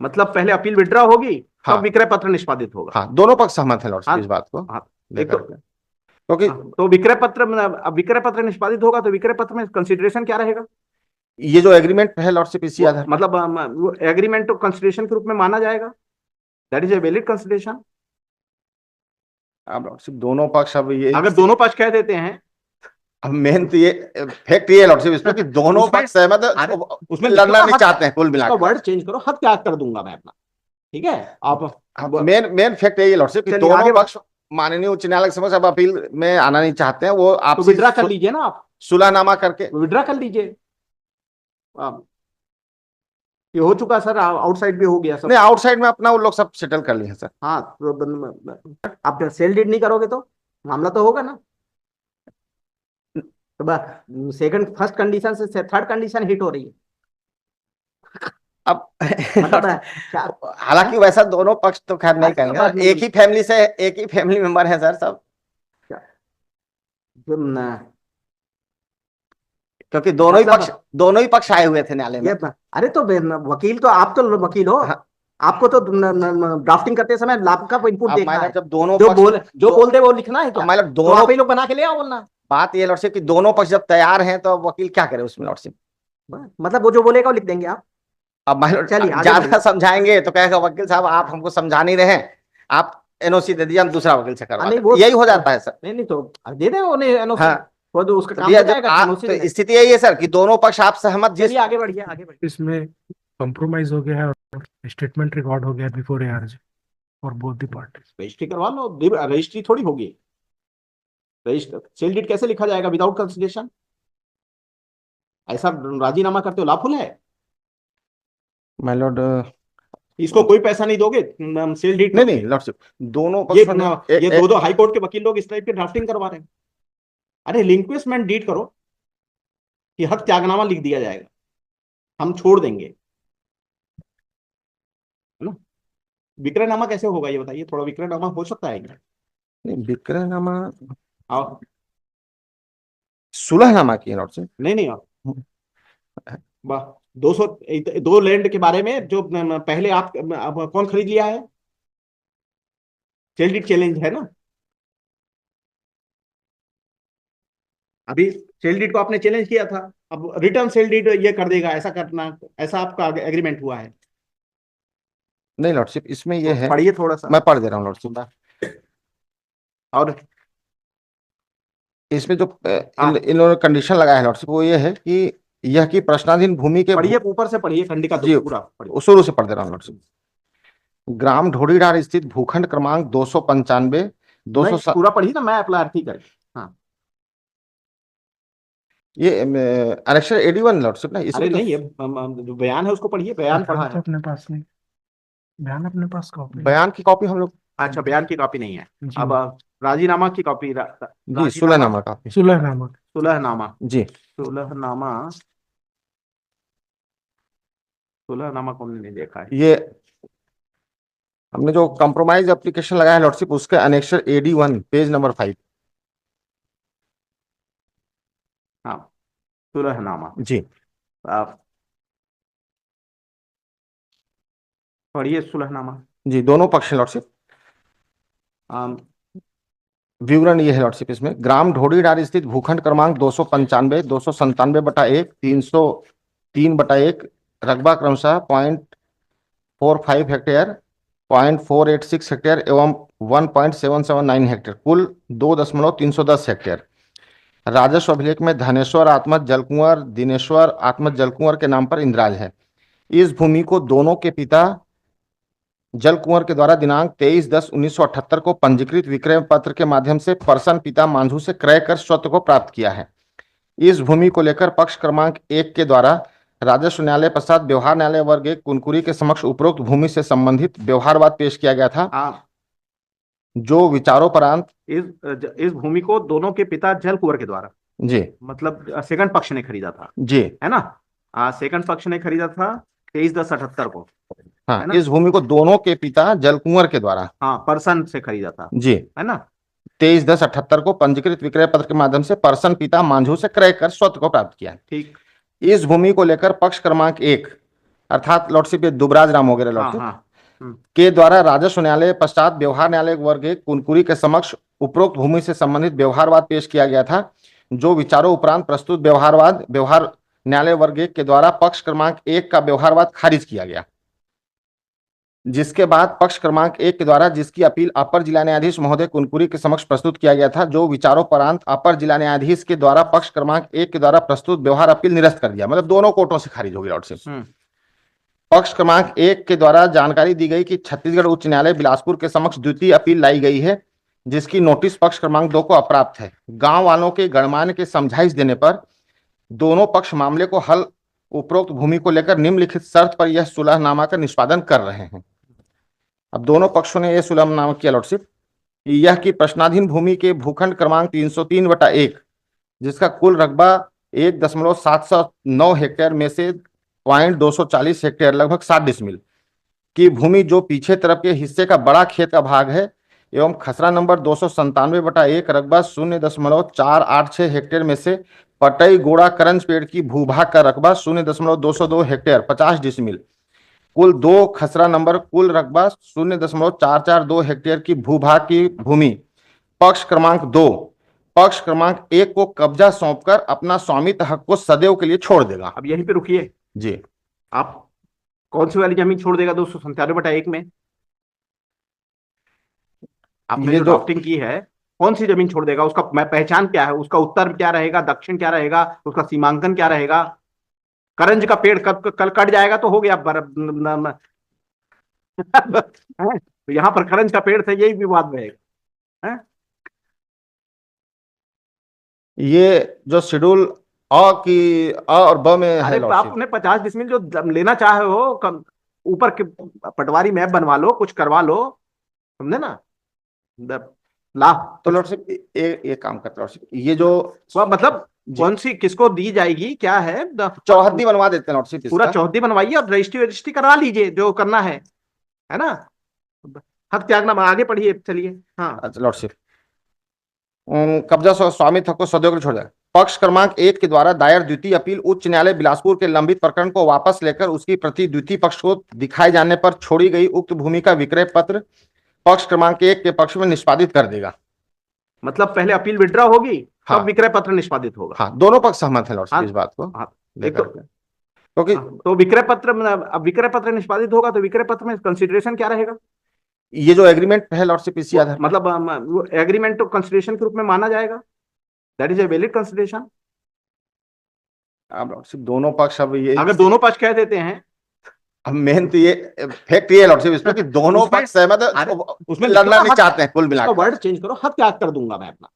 मतलब पहले appeal withdraw होगी, हाँ तब विक्रय पत्र निष्पादित होगा। हाँ, दोनों पक्ष सहमत है लॉर्डशिप हाँ इस बात को हाँ। एक तो लेकर के, क्योंकि तो विक्रय पत्र में, अब विक्रय पत्र निष्पादित होगा तो विक्रय पत्र में कंसिडरेशन क्या रहेगा? ये जो एग्रीमेंट है लॉर्डशिप इसी वो आधार पर। मतलब वो एग्रीमेंट तो कंसिडरेशन के रूप में माना जाएगा, that is a valid consideration. अब लॉर्डशिप दोनों पक्ष, अब ये अगर दोनों पक्ष कह देते हैं अब मेन तो ये फैक्ट ये है लॉर्डशिप इसमें कि दोनों उसमें, पक्ष सहमत है, अरे उसमें लिखो लड़ना ना नहीं हद, चाहते हैं कुल उसका मिलाकर। वर्ड चेंज करो, हद त्याग कर दूंगा मैं अपना। ठीक है आप, मेन मेन फैक्ट यही है लॉर्डशिप कि चलिए दोनों आगे पक्ष माननीय उच्च न्यायालय के समक्ष अब अपील में आना नहीं चाहते हैं, वो तो आपसी विड्रा कर लीजिए ना आप, सुलहनामा करके। विड्रा कर लीजिए। ये हो चुका सर, आउटसाइड भी हो गया सब। नहीं, आउटसाइड में अपना वो लोग सब सेटल कर लिए हैं सर। हाँ तो आप सेल डीड नहीं करोगे तो मामला तो होगा ना। तो सेकंड फर्स्ट कंडीशन से थर्ड कंडीशन हिट हो रही है, अब मतलब क्या? हाँ? हालांकि वैसा दोनों पक्ष तो खैर नहीं अरे कहेंगे, अब एक ही फैमिली से, एक ही फैमिली मेंबर है सर सब, क्या- तुम, क्योंकि मतलब दोनों ही पक्ष आए हुए थे न्यायालय ये में। अरे तो वकील तो आप तो वकील हो, हाँ, आपको तो ड्राफ्टिंग करते समय लाभ का इनपुट अब देखना मतलब है। जब दोनों जो पक्ष बोल जो बोल दे वो लिखना है अब क्या? मतलब तो दोनों, आप ही लोग बना के ले आओ बोलना। बात ये लॉर्डशिप कि दोनों पक्ष जब तैयार हैं तो अब वकील क्या करे उसमें लॉर्डशिप। मतलब वो जो बोलेगा वो लिख देंगे आप। अब मान लो चलिए आगे ज्यादा बढ़िए। समझाएंगे तो कहेगा वकील साहब आप हमको समझा नहीं रहे हैं, आप एनओसी दे दीजिए हम दूसरा वकील से करवा नहीं वो देते, यही हो जाता है सर। नहीं नहीं तो दे दे उन्हें एनओसी, हाँ, वो तो उसका तो काम भैया हो जब जाएगा आप एनओसी तो देने। स्थिति यही है सर कि दोनों पक्ष आप सहमत जिस, चलिए आगे बढ़िए, आगे बढ़िए। इसमें कंप्रोमाइज हो गया है और स्टेटमेंट रिकॉर्ड हो गया बिफोर एआरजी और बोथ द पार्टीज। रजिस्ट्री करवा लो, रजिस्ट्री थोड़ी होगी, रजिस्टर सेल डीड कैसे लिखा जाएगा विदाउट कंसिडरेशन? ऐसा राजीनामा करते हो लाभुल है? माय लॉर्ड इसको कोई पैसा नहीं दोगे सेल डीड नहीं नहीं पे? लॉर्डशिप, दोनों ये पक्षों ने ये दो दो हाई कोर्ट के वकील लोग इस टाइप की ड्राफ्टिंग करवा रहे हैं। अरे रिlinquishment डीड करो कि हक त्यागनामा लिख दिया जाएगा, हम छोड़ देंगे, है ना? विक्रयनामा कैसे होगा ये बताइए, थोड़ा विक्रयनामा हो सकता है क्या? नहीं, विक्रयनामा आओ। सुलहनामा की है लॉर्डशिप। नहीं नहीं आओ। वाह, 200 दो लैंड के बारे में जो पहले आप अब कौन खरीद लिया है? सेल डीड चैलेंज है ना अभी, सेल डीड को आपने चैलेंज किया था, अब रिटर्न सेल डीड ये कर देगा, ऐसा करना, ऐसा आपका एग्रीमेंट हुआ है। नहीं लॉर्डशिप, इसमें ये तो है, पढ़िए थोड़ा सा। मैं पढ़ दे रहा हूँ लॉर्डशिप। और इसमें जो हाँ इन लोगों ने कंडीशन लगाया है लॉर्डशिप वो ये है कि यह कि प्रश्नाधीन भूमि के पढ़िए, ऊपर से पढ़िए, खंडिका तो जी पूरा पढ़िए। शुरू से पढ़ दे रहा हूँ लॉर्डशिप। ग्राम ढोड़ीडार स्थित भूखंड क्रमांक 295 नहीं 200, पूरा पढ़िए ना, मैं अप्लाई करें। हाँ ये अनेक्शन 81 लॉर्डशिप ना, अरे इसमें तो नहीं, ये जो बयान है उसको पढ़िए, बयान पढ़ा बयान तो है। अपने पास नहीं, बयान अपने पास कॉपी है। बयान की कॉपी हम लोग, अच्छा बयान की कॉपी नहीं है। जी अब राजीनामा की कॉपी, जी राजीनामा, सुलहनामा कॉपी, सुलहनामा। सुलहनामा, जी सुलहनामा, सुलहनामा कौन नहीं देखा है? ये हमने जो कंप्रोमाइज एप्लीकेशन लगाया है लॉर्डशिप उसके अनेक्शन 81 पेज नंबर 5। हाँ सुलहनामा, जी आप पढ़िए सुलहनामा। जी, दोनों पक्ष हैं लॉर्डशिप। आम, विवरण ये है लॉर्डशिप इसमें, ग्राम ढोड़ीडार स्थित भूखंड क्रमांक 295 297 बटा 1 303 बटा 1 रकबा क्रमशः 0.45 हेक्टेयर, 0.486 हेक्टेयर एवं 1.779 हेक्टेयर, कुल 2.310 हेक्टेयर। राजस्व अभिलेख में धनेश्वर आत्मज जलकुंवर दिनेश्वर आत्मज जलकुंवर के नाम पर इंद्राज है। इस भूमि को दोनों के पिता जल कुंवर के द्वारा दिनांक 23/10/1978 को पंजीकृत विक्रय पत्र के माध्यम से परसन पिता मांझू से क्रय कर स्वत्व को प्राप्त किया है। इस भूमि को लेकर पक्ष क्रमांक 1 के द्वारा राजस्व न्यायालय पश्चात व्यवहार न्यायालय वर्ग 1 कुनकुरी के समक्ष उपरोक्त भूमि से संबंधित व्यवहारवाद पेश किया गया था, जो विचारोपरांत इस भूमि को दोनों के पिता जल कुंवर के द्वारा, जी मतलब सेकंड पक्ष ने खरीदा था, जी है ना? सेकंड पक्ष ने खरीदा था 23/10/78 को, हाँ, है ना? इस भूमि को दोनों के पिता जल कुंवर के द्वारा, हाँ पर्सन से खरीदा था, जी, है ना? 23/10/78 को पंजीकृत विक्रय पत्र के माध्यम से परसन पिता मांझू से क्रय कर स्वत्व को प्राप्त किया है। ठीक। इस भूमि को लेकर पक्ष क्रमांक 1 अर्थात लॉर्डशिप ये दुबराज राम वगैरह हाँ लॉर्डशिप हाँ। के द्वारा राजस्व न्यायालय पश्चात व्यवहार न्यायालय वर्ग एक कुनकुरी के समक्ष उपरोक्त भूमि से संबंधित व्यवहारवाद पेश किया गया था, जो विचारों उपरांत प्रस्तुत व्यवहार न्यायालय वर्ग एक के द्वारा पक्ष क्रमांक 1 का व्यवहारवाद खारिज किया गया, जिसके बाद पक्ष क्रमांक 1 के द्वारा जिसकी अपील अपर जिला न्यायाधीश महोदय कुनकुरी के समक्ष प्रस्तुत किया गया था, जो विचारोपरांत अपर जिला न्यायाधीश के द्वारा पक्ष क्रमांक 1 के द्वारा प्रस्तुत व्यवहार अपील निरस्त कर दिया। मतलब दोनों कोर्टों से खारिज होगी लॉर्डशिप। पक्ष क्रमांक 1 के द्वारा जानकारी दी गई कि छत्तीसगढ़ उच्च न्यायालय बिलासपुर के समक्ष द्वितीय अपील लाई गई है, जिसकी नोटिस पक्ष क्रमांक 2 को अप्राप्त है। गांव वालों के गणमान्य के समझाइश देने पर दोनों पक्ष मामले को हल उपरोक्त भूमि को लेकर निम्नलिखित शर्त पर यह सुलहनामा का निष्पादन कर रहे हैं। अब दोनों पक्षों ने यह सुलहनामा किया लॉर्डशिप, यह कि प्रश्नाधीन भूमि के भूखंड क्रमांक 303/1, जिसका कुल रकबा 1.709 हेक्टेयर में से 0.240 हेक्टेयर लगभग 60 डिसमिल की भूमि जो पीछे तरफ के हिस्से का बड़ा खेत का भाग है एवं खसरा नंबर 297/1 रकबा 0.486 हेक्टेयर में से पटई गोड़ा करंज पेड़ की भूभाग का रकबा 0.202 हेक्टेयर 50 डिसमिल कुल 2 खसरा नंबर कुल रकबा 0.442 हेक्टेयर की भूभाग की भूमि पक्ष क्रमांक 2 पक्ष क्रमांक 1 को कब्जा सौंपकर अपना स्वामित्व हक को सदैव के लिए छोड़ देगा। अब यहीं पे रुकिए जी। आप कौन सी वाली जमीन छोड़ देगा 297/1 में? आपने ये जो जो ड्राफ्टिंग की है कौन सी जमीन छोड़ देगा? उसका पहचान क्या है? उसका उत्तर क्या रहेगा, दक्षिण क्या रहेगा, उसका सीमांकन क्या रहेगा? करंज का पेड़ कल कट जाएगा तो हो गया तो यहाँ पर करंज का पेड़ था, यही विवाद रहेगा। ये जो शेड्यूल अ और ब में है अरे लॉर्डशिप, आपने 50 डिसमिल जो लेना चाहे हो, ऊपर के पटवारी मैप बनवा लो, कुछ करवा लो, समझे ना? ला तो लॉर्डशिप एक काम करते लॉर्डशिप, ये जो मतलब कौन सी किसको दी जाएगी, क्या है? चौहद्दी बनवा देते हैं लॉर्डशिप, पूरा चौहद्दी बनवाइए और रजिस्ट्री करवा लीजिए जो करना है ना? हक त्यागनामा आगे पढ़िए, चलिए। हाँ अच्छा लॉर्डशिप, कब्जा स्वामित्व को सदैव के लिए छोड़ देगा। पक्ष क्रमांक 1 के द्वारा दायर द्वितीय अपील उच्च न्यायालय बिलासपुर के लंबित प्रकरण को वापस लेकर उसकी प्रति द्वितीय पक्ष को दिखाए जाने पर छोड़ी गई उक्त भूमि का विक्रय पत्र पक्ष क्रमांक 1 के पक्ष में निष्पादित कर देगा। मतलब पहले अपील विड्रॉ होगी, हाँ, तब विक्रय पत्र निष्पादित होगा। हाँ, दोनों पक्ष सहमत है लॉर्डशिप हाँ, इस बात को हाँ, लेकर के। क्योंकि तो विक्रय पत्र, अब विक्रय पत्र निष्पादित होगा तो विक्रय पत्र में कंसिडरेशन क्या रहेगा? ये जो एग्रीमेंट है लॉर्डशिप इसी आधार मतलब एग्रीमेंट तो कंसिडरेशन के रूप में माना जाएगा, that is a valid consideration. अब लॉर्डशिप दोनों पक्ष, अब ये अगर दोनों पक्ष कह देते हैं, अब मेन तो ये फैक्ट ये लॉर्डशिप इसमें कि दोनों पक्ष सहमत है, उसमें लड़ना नहीं चाहते हैं, कुल मिलाकर वर्ड चेंज करो, हक त्याग कर दूंगा मैं अपना,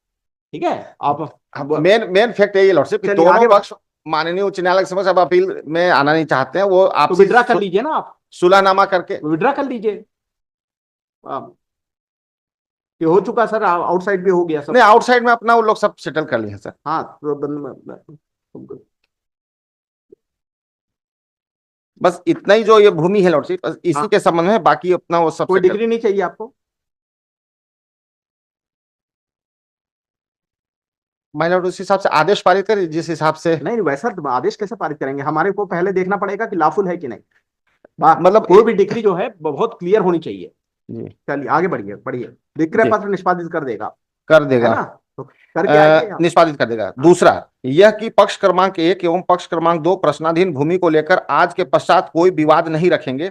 ठीक है? आप मेन फैक्ट यही है लॉर्डशिप कि दोनों पक्ष माननीय उच्च न्यायालय के समक्ष अब अपील में आना नहीं चाहते हैं, वो आप विड्रा कर लीजिए ना, आप सुलहनामा करके विड्रा कर लीजिए। ये हो चुका सर, आउटसाइड भी हो गया सब। नहीं, आउटसाइड में अपना वो लोग सब सेटल कर लिए सर। हाँ बस इतना ही जो ये भूमि है लॉर्डशिप, इसी हाँ, के संबंध में, बाकी अपना वो सब कोई डिग्री नहीं चाहिए आपको? माइनर उस हिसाब से आदेश पारित कर, जिस हिसाब से नहीं वैसा आदेश कैसे पारित करेंगे? हमारे को पहले देखना पड़ेगा कि लॉफुल है कि नहीं। मतलब कोई भी डिग्री जो है बहुत क्लियर होनी चाहिए। जी, चलिए आगे बढ़िए, पढ़िए। विक्रय पत्र निष्पादित कर देगा, है ना? तो करके आइए, निष्पादित कर देगा। दूसरा यह कि पक्ष क्रमांक 1 एवं पक्ष क्रमांक 2 प्रश्नाधीन भूमि को लेकर आज के पश्चात कोई विवाद नहीं रखेंगे।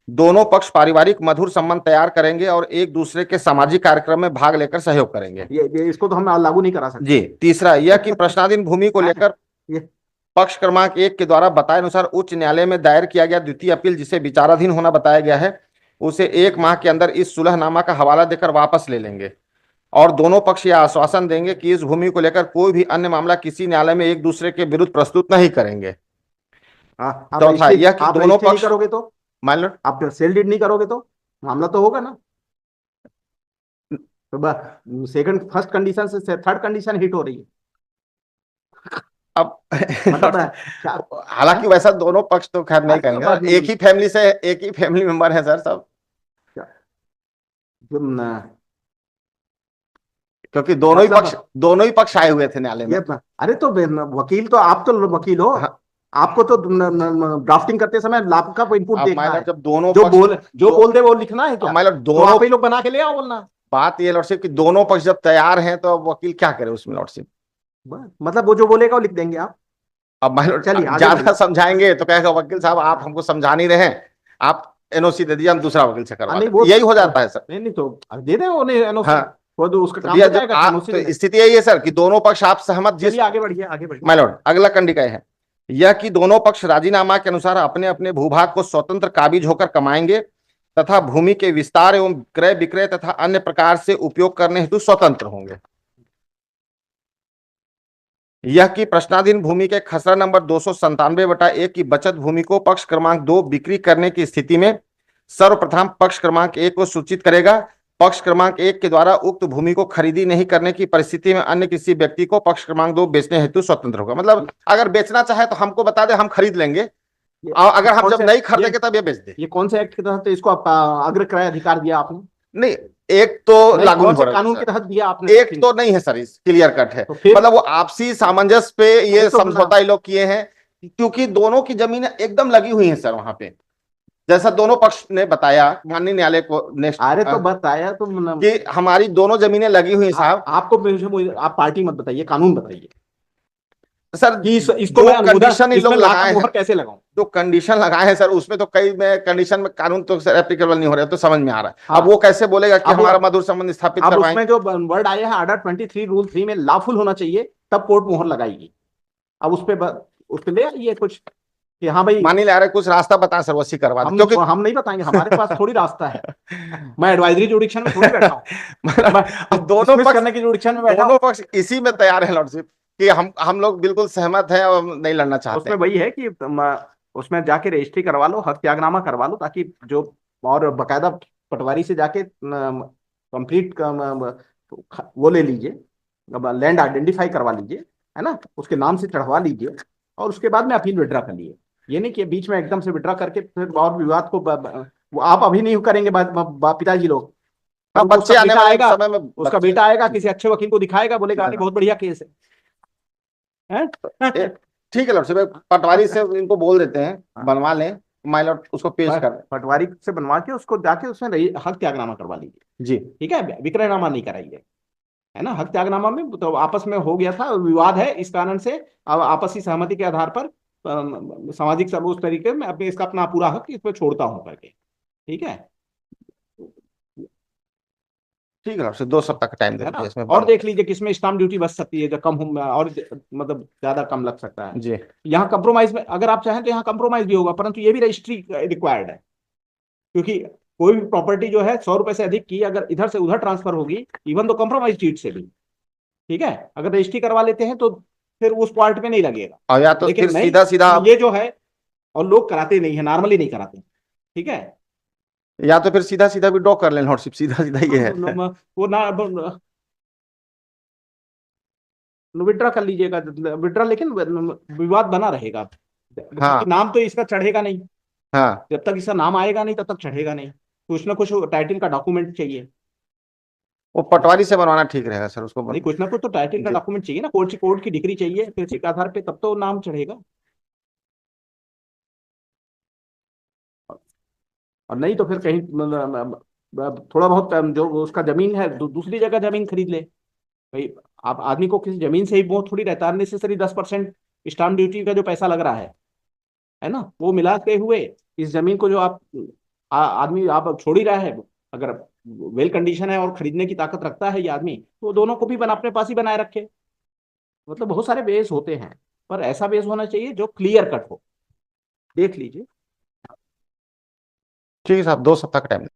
दोनों पक्ष पारिवारिक मधुर संबंध तैयार करेंगे और एक दूसरे के सामाजिक कार्यक्रम में भाग लेकर सहयोग करेंगे। ये इसको तो हम लागू नहीं करा सकते। जी। तीसरा यह कि प्रश्नाधीन भूमि को लेकर पक्ष क्रमांक 1 के द्वारा बताए अनुसार उच्च न्यायालय में दायर किया गया द्वितीय अपील, जिसे विचाराधीन होना बताया गया है, उसे 1 माह के अंदर इस सुलहनामा का हवाला देकर वापस ले लेंगे और दोनों पक्ष यह आश्वासन देंगे कि इस भूमि को लेकर कोई भी अन्य मामला किसी न्यायालय में एक दूसरे के विरुद्ध प्रस्तुत नहीं करेंगे। चौथा यह कि दोनों पक्ष करोगे तो मान लो आप सेल डीड नहीं करोगे तो मामला तो होगा ना। तो सेकंड फर्स्ट कंडीशन से थर्ड कंडीशन हिट हो रही है। अब मतलब हालांकि वैसा दोनों पक्ष तो खैर नहीं करेंगे, एक ही फैमिली से, एक ही फैमिली मेंबर है सर सब, क्योंकि दोनों ही पक्ष आए हुए थे न्यायालय में। अरे तो वकील तो आप तो वकील हो। हाँ, आपको तो ड्राफ्टिंग करते समय लाभ का इनपुट अब देखना माइलर है। जब दोनों जो पक्ष बोल दे वो लिखना है अब क्या? माइलर तो दोनों आप ही लोग बना के ले आओ बोलना। बात ये लॉर्डशिप कि दोनों पक्ष जब तैयार हैं तो अब वकील क्या करे उसमें लॉर्डशिप। मतलब वो जो बोलेगा वो लिख देंगे आप। अब माइलर चलिए आगे ज्यादा बढ़िए। समझाएंगे तो कहेगा वकील साहब आप हमको समझा नहीं रहे हैं, आप एनओसी दे दीजिए, हम दूसरा वकील से करवा नहीं वो लेते, यही हो जाता है सर। नहीं नहीं तो दे दें उन्हें एनओसी। हाँ वो तो उसका तो काम भैया हो जाएगा, एनओसी तो देने। स्थिति यही है सर कि दोनों पक्ष आप सहमत जिस चलिए आगे बढ़िए, आगे बढ़िए। माय लॉर्ड अगला कंडी का है यह कि दोनों पक्ष राजीनामा के अनुसार अपने अपने भूभाग को स्वतंत्र काबिज होकर कमाएंगे तथा भूमि के विस्तार एवं क्रय विक्रय तथा अन्य प्रकार से उपयोग करने हेतु स्वतंत्र होंगे। यह कि प्रश्नाधीन भूमि के खसरा नंबर 297/1 की बचत भूमि को पक्ष क्रमांक 2 बिक्री करने की स्थिति में सर्वप्रथम पक्ष क्रमांक 1 को सूचित करेगा। पक्ष क्रमांक 1 के द्वारा उक्त भूमि को खरीदी नहीं करने की परिस्थिति में अन्य किसी व्यक्ति को पक्ष क्रमांक 2 बेचने हेतु स्वतंत्र होगा। मतलब अगर बेचना चाहे तो हमको बता दे, हम खरीद लेंगे, और अगर हम जब नहीं खरीदेंगे तब ये बेच दे। ये कौन से एक्ट के तहत इसको अग्र क्रय अधिकार दिया आपने? नहीं, एक तो लागू कौन हो से रहा कानून है के तहत दिया आपने? एक तो नहीं है सर, इस क्लियर कट है। तो फिर मतलब वो आपसी सामंजस्य पे ये तो समझौता ये लोग किए हैं, क्योंकि दोनों की जमीनें एकदम लगी हुई हैं सर वहां पे, जैसा दोनों पक्ष ने बताया माननीय न्यायालय को नेक्स्ट अरे तो बताया तो कि हमारी दोनों जमीनें लगी हुई हैं साहब। आपको मुझे आप पार्टी मत बताइए, कानून बताइए सर कि इसको मैं कंडीशन इन लोग लगाए हैं, कैसे लगाऊं? जो कंडीशन लगाए हैं सर उसमें तो कई में कंडीशन में कानून तो सर एप्लीकेबल नहीं हो रहा है, तो समझ में आ रहा है। हाँ। अब वो कैसे बोलेगा कि अब हमारा मधुर संबंध स्थापित अब करवाएं। उसमें जो वर्ड आया है ऑर्डर 23 रूल 3 में लॉफुल होना चाहिए, तब कोर्ट मोहर लगाएगी। अब उस पे ले आइए कुछ कि हाँ भाई मानी ले रहे कुछ रास्ता बता सर, वसी करवा दे, क्योंकि हम नहीं बताएंगे, हमारे पास थोड़ी रास्ता है। मैं एडवाइजरी जुडिक्शन में थोड़ी बैठा हूँ। अब दोनों पक्ष करने की जुडिक्शन में बैठा दोनों पक्ष इसी में तैयार है लॉर्डशिप कि हम लोग बिल्कुल सहमत हैं और नहीं लड़ना चाहते। उसमें वही है कि उसमें जाके रजिस्ट्री करवा लो, हक त्यागनामा करवा लो, ताकि जो और बकायदा पटवारी से जाके कंप्लीट वो ले लीजिए, लैंड आइडेंटिफाई करवा लीजिए, है ना, उसके नाम से चढ़वा लीजिए, और उसके बाद में अपील विड्रा कर लिए। ये नहीं कि बीच में एकदम से विड्रा करके फिर और विवाद को वो आप अभी नहीं करेंगे, पिताजी लोग। हाँ, बच्चे आने वाले समय में उसका बेटा आएगा, किसी अच्छे वकील को दिखाएगा, बोलेगा अरे बहुत बढ़िया केस है। ठीक है लॉर्डशिप, पटवारी से इनको बोल देते हैं बनवा लें, माय लॉर्ड उसको पेश कर पटवारी से बनवा के उसको जाके उसमें हक त्यागनामा करवा लीजिए जी। ठीक है, विक्रयनामा नहीं कराइए, है ना। हक त्यागनामा में तो आपस में हो गया था, विवाद है, इस कारण से अब आपसी सहमति के आधार पर सामाजिक सब उस तरीके में अपने इसका अपना पूरा हक इस पर छोड़ता हूं करके, ठीक है। ठीक है लॉर्डशिप, 2 सप्ताह का टाइम दे दीजिए इसमें। और देख लीजिए किसमें स्टाम्प ड्यूटी बच सकती है, जो कम और मतलब ज्यादा कम लग सकता है जी। यहाँ कंप्रोमाइज में अगर आप चाहें तो यहाँ कंप्रोमाइज भी होगा, परंतु ये भी रजिस्ट्री रिक्वायर्ड है, क्योंकि कोई भी प्रॉपर्टी जो है 100 रुपए से अधिक की अगर इधर से उधर ट्रांसफर होगी, इवन तो कंप्रोमाइज डीड से भी, ठीक है, अगर रजिस्ट्री करवा लेते हैं तो फिर उस पार्ट में नहीं लगेगा। और या तो लेकिन फिर सीधा सीधा ये जो है, और लोग कराते नहीं है, नॉर्मली नहीं कराते, ठीक है, या तो फिर सीधा सीधा भी ड्रॉ कर लें लॉर्डशिप, सीधा सीधा ये है। वो ना विड्रा कर लीजिएगा, विड्रा, लेकिन विवाद बना रहेगा। हाँ नाम तो इसका चढ़ेगा नहीं, हाँ, जब तक इसका नाम आएगा नहीं तब तक चढ़ेगा नहीं, कुछ ना कुछ टाइटल का डॉक्यूमेंट चाहिए। वो पटवारी से बनवाना ठीक रहेगा सर, उसको नहीं, कुछ ना कुछ तो टाइटल का डॉक्यूमेंट चाहिए ना, कोर्ट की डिग्री चाहिए, फिर इसके आधार पे तब तो नाम चढ़ेगा। और नहीं तो फिर कहीं थोड़ा बहुत जो उसका जमीन है दूसरी जगह जमीन खरीद ले भाई। आप आदमी को किसी जमीन से ही वो थोड़ी रहता है, नेसेसरी 10% स्टाम्प ड्यूटी का जो पैसा लग रहा है ना, वो मिलाते हुए इस जमीन को जो आप आदमी आप छोड़ ही रहा है, अगर वेल कंडीशन है और खरीदने की ताकत रखता है ये आदमी, तो दोनों को भी अपने पास ही बनाए रखे। मतलब बहुत सारे बेस होते हैं, पर ऐसा बेस होना चाहिए जो क्लियर कट हो। देख लीजिए। ठीक है साहब, 2 सप्ताह का टाइम।